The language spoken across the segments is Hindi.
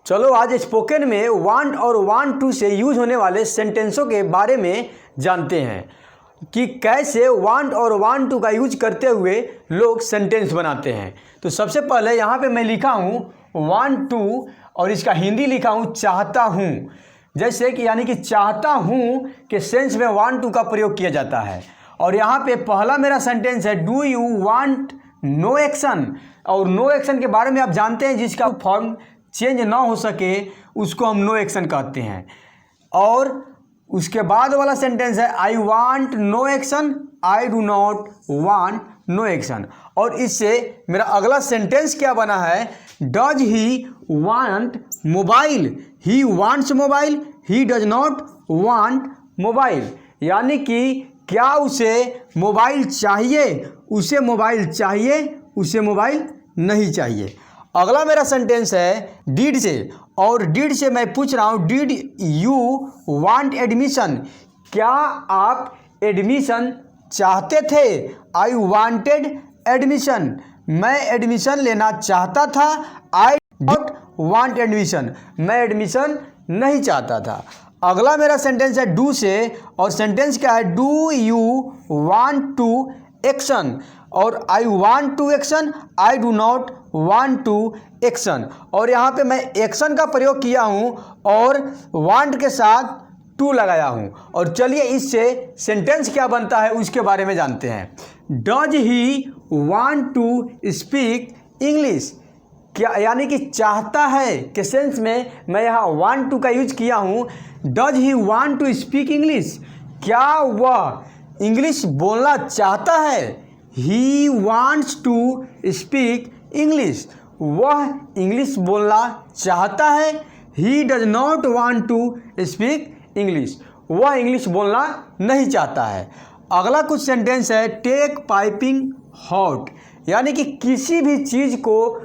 चलो आज स्पोकन में वांट और वांट टू से यूज होने वाले सेंटेंसों के बारे में जानते हैं कि कैसे वांट और वांट टू का यूज करते हुए लोग सेंटेंस बनाते हैं। तो सबसे पहले यहाँ पे मैं लिखा हूँ वांट टू और इसका हिंदी लिखा हूँ चाहता हूँ। जैसे कि यानी कि चाहता हूँ के सेंस में वांट टू का प्रयोग किया जाता है। और यहाँ पे पहला मेरा सेंटेंस है do you want no action. और नो एक्शन के बारे में आप जानते हैं जिसका फॉर्म चेंज ना हो सके उसको हम नो एक्शन कहते हैं। और उसके बाद वाला सेंटेंस है I want no action, I do not want no action. और इससे मेरा अगला सेंटेंस क्या बना है, does he want mobile, he wants mobile, he does not want mobile. यानी कि क्या उसे मोबाइल चाहिए, उसे मोबाइल चाहिए, उसे मोबाइल नहीं चाहिए। अगला मेरा सेंटेंस है डिड से। और डिड से मैं पूछ रहा हूँ डिड यू वांट एडमिशन, क्या आप एडमिशन चाहते थे। आई वांटेड एडमिशन, मैं एडमिशन लेना चाहता था। आई डोंट वांट एडमिशन, मैं एडमिशन नहीं चाहता था। अगला मेरा सेंटेंस है डू से। और सेंटेंस क्या है, do you want to action. और I want to action, I do not want to action. और यहाँ पे मैं एक्शन का प्रयोग किया हूँ और वांट के साथ टू लगाया हूँ। और चलिए इससे सेंटेंस क्या बनता है उसके बारे में जानते हैं। Does he want to speak English, क्या यानी कि चाहता है के सेंस में मैं यहाँ वांट टू का यूज किया हूँ। Does he want to speak English, क्या वह इंग्लिश बोलना चाहता है। He wants to speak English, वह इंग्लिश बोलना चाहता है। He does not want to speak English, वह इंग्लिश बोलना नहीं चाहता है। अगला कुछ सेंटेंस है टेक पाइपिंग हॉट, यानी कि किसी भी चीज़ को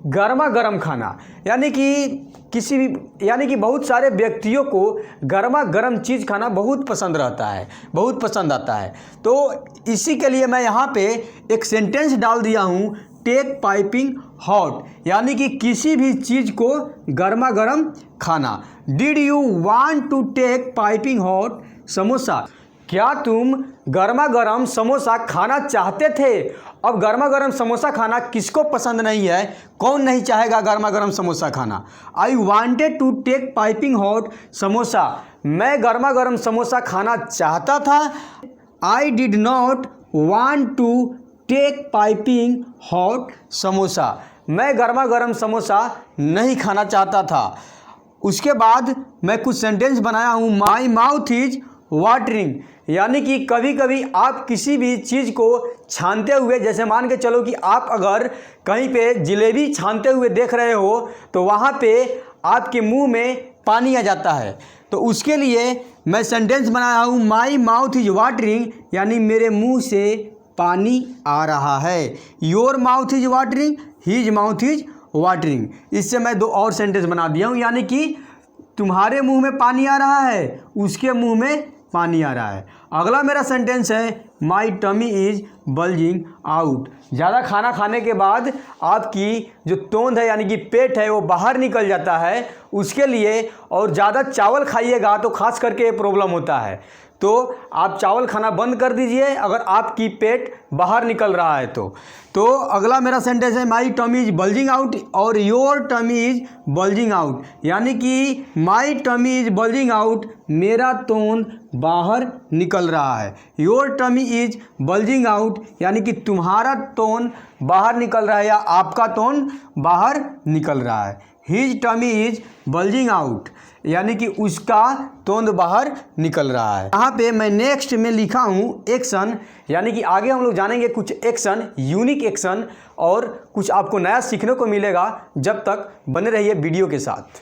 गर्मा गर्म खाना। यानी कि बहुत सारे व्यक्तियों को गर्मा गर्म चीज़ खाना बहुत पसंद रहता है, बहुत पसंद आता है। तो इसी के लिए मैं यहाँ पे एक सेंटेंस डाल दिया हूँ टेक पाइपिंग हॉट, यानी कि किसी भी चीज़ को गर्मा गर्म खाना। Did you want to take piping hot samosa, क्या तुम गर्मा गर्म समोसा खाना चाहते थे। अब गर्मा गर्म समोसा खाना किसको पसंद नहीं है, कौन नहीं चाहेगा गर्मा गर्म समोसा खाना। I wanted to take piping hot samosa, मैं गर्मा गर्म समोसा खाना चाहता था। I did not want to take piping hot samosa, मैं गर्मा गर्म समोसा नहीं खाना चाहता था। उसके बाद मैं कुछ सेंटेंस बनाया हूँ माई माउथ इज वाटरिंग, यानी कि कभी कभी आप किसी भी चीज़ को छानते हुए, जैसे मान के चलो कि आप अगर कहीं पे जलेबी छानते हुए देख रहे हो तो वहाँ पे आपके मुंह में पानी आ जाता है। तो उसके लिए मैं सेंटेंस बनाया हूँ माई माउथ इज वाटरिंग, यानी मेरे मुंह से पानी आ रहा है। Your mouth is watering, his mouth is watering. इससे मैं दो और सेंटेंस बना दिया हूँ, यानी कि तुम्हारे मुंह में पानी आ रहा है, उसके मुंह में पानी आ रहा है। अगला मेरा सेंटेंस है my tummy is bulging out, ज़्यादा खाना खाने के बाद आपकी जो तोंद है यानी कि पेट है वो बाहर निकल जाता है, उसके लिए। और ज़्यादा चावल खाइएगा तो खास करके ये प्रॉब्लम होता है, तो आप चावल खाना बंद कर दीजिए अगर आपकी पेट बाहर निकल रहा है तो अगला मेरा सेंटेंस है my tummy is bulging out और your tummy is bulging out, यानी कि my tummy is bulging out, मेरा तोंद बाहर निकल रहा है। Your tummy is bulging out, यानी कि तुम्हारा तोंद बाहर निकल रहा है या आपका तोंद बाहर निकल रहा है। His tummy is bulging out, यानी कि उसका तोंद बाहर निकल रहा है। यहाँ पे मैं नेक्स्ट में लिखा हूँ एक्शन, यानी कि आगे हम लोग जानेंगे कुछ एक्शन, यूनिक एक्शन, और कुछ आपको नया सीखने को मिलेगा। जब तक बने रहिए वीडियो के साथ।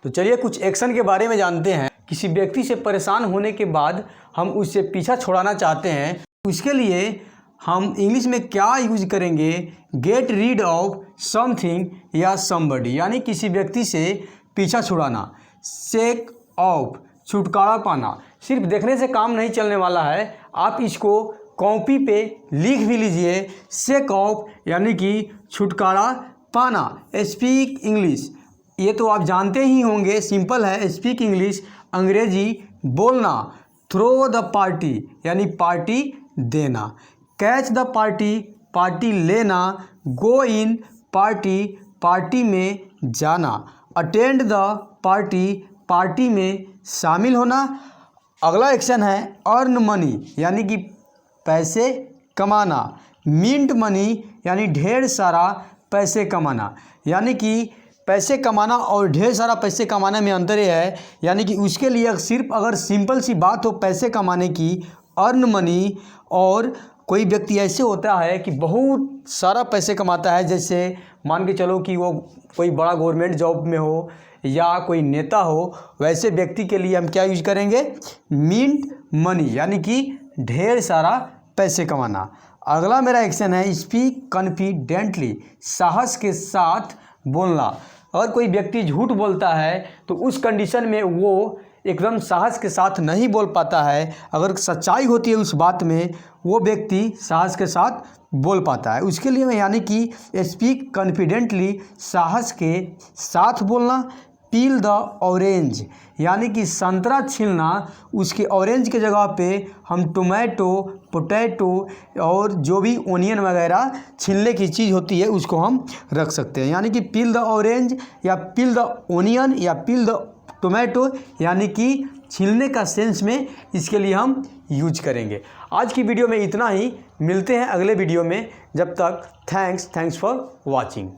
तो चलिए कुछ एक्शन के बारे में जानते हैं। किसी व्यक्ति से परेशान होने के बाद हम उससे पीछा छुड़ाना चाहते हैं, उसके लिए हम इंग्लिश में क्या यूज करेंगे, गेट रीड ऑफ समथिंग या समबडी, यानी किसी व्यक्ति से पीछा छुड़ाना। शेक ऑफ, छुटकारा पाना। सिर्फ देखने से काम नहीं चलने वाला है, आप इसको कॉपी पे लिख भी लीजिए। शेक ऑफ यानी कि छुटकारा पाना। स्पीक इंग्लिश, ये तो आप जानते ही होंगे, सिंपल है। स्पीक इंग्लिश, अंग्रेजी बोलना। थ्रो द पार्टी यानी पार्टी देना। कैच द पार्टी, पार्टी लेना। गो इन, पार्टी, पार्टी में जाना। अटेंड द पार्टी, पार्टी में शामिल होना। अगला एक्शन है अर्न मनी यानी कि पैसे कमाना। मिंट मनी यानी ढेर सारा पैसे कमाना। यानी कि पैसे कमाना और ढेर सारा पैसे कमाने में अंतर ये है, यानी कि उसके लिए सिर्फ अगर सिंपल सी बात हो पैसे कमाने की, अर्न मनी, और कोई व्यक्ति ऐसे होता है कि बहुत सारा पैसे कमाता है, जैसे मान के चलो कि वो कोई बड़ा गवर्नमेंट जॉब में हो या कोई नेता हो, वैसे व्यक्ति के लिए हम क्या यूज करेंगे? मिंट मनी यानी कि ढेर सारा पैसे कमाना। अगला मेरा एक्शन है स्पीक कॉन्फिडेंटली, साहस के साथ बोलना। अगर कोई व्यक्ति झूठ बोलता है तो उस कंडीशन में वो एकदम साहस के साथ नहीं बोल पाता है। अगर सच्चाई होती है उस बात में, वो व्यक्ति साहस के साथ बोल पाता है। उसके लिए मैं यानी कि स्पीक कॉन्फिडेंटली, साहस के साथ बोलना। पील द ऑरेंज यानी कि संतरा छीलना, उसके ऑरेंज के जगह पे हम टोमेटो, पोटैटो और जो भी ओनियन वगैरह छीलने की चीज़ होती है उसको हम रख सकते हैं। यानी कि पील द ऑरेंज या पील द ओनियन या पील द टोमेटो यानी कि छीलने का सेंस में इसके लिए हम यूज करेंगे। आज की वीडियो में इतना ही, मिलते हैं अगले वीडियो में। जब तक थैंक्स फॉर वॉचिंग।